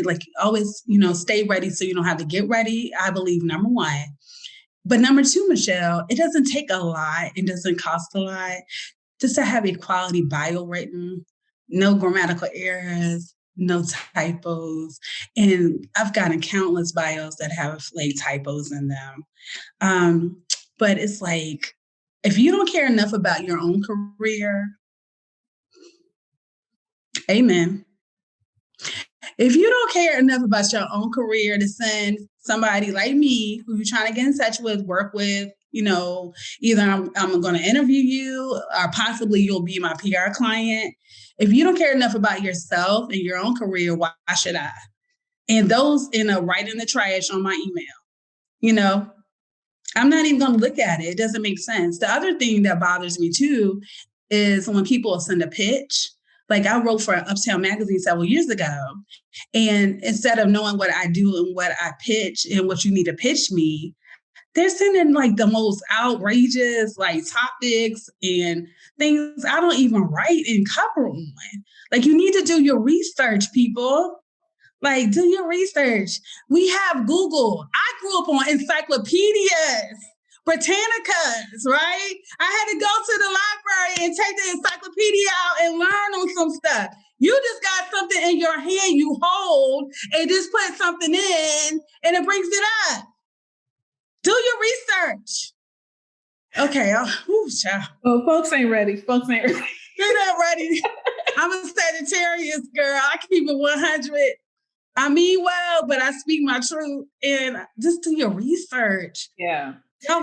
like always, stay ready so you don't have to get ready. I believe number one. But number two, Michelle, it doesn't take a lot. It doesn't cost a lot just to have a quality bio written, no grammatical errors, no typos. And I've gotten countless bios that have like typos in them. But it's like, if you don't care enough about your own career, amen. If you don't care enough about your own career to send somebody like me who you're trying to get in touch with, work with, either I'm going to interview you or possibly you'll be my PR client. If you don't care enough about yourself and your own career, why should I? And those right in the trash on my email, I'm not even going to look at it. It doesn't make sense. The other thing that bothers me too is when people send a pitch. Like I wrote for Uptown Magazine several years ago. And instead of knowing what I do and what I pitch and what you need to pitch me, they're sending like the most outrageous like topics and things I don't even write and cover on. Like you need to do your research, people. Like do your research. We have Google. I grew up on encyclopedias. Britannicas, right? I had to go to the library and take the encyclopedia out and learn on some stuff. You just got something in your hand you hold and just put something in and it brings it up. Do your research. Okay. Well, folks ain't ready. They're not ready. I'm a Sagittarius girl. I keep it 100. I mean well, but I speak my truth and just do your research. Yeah.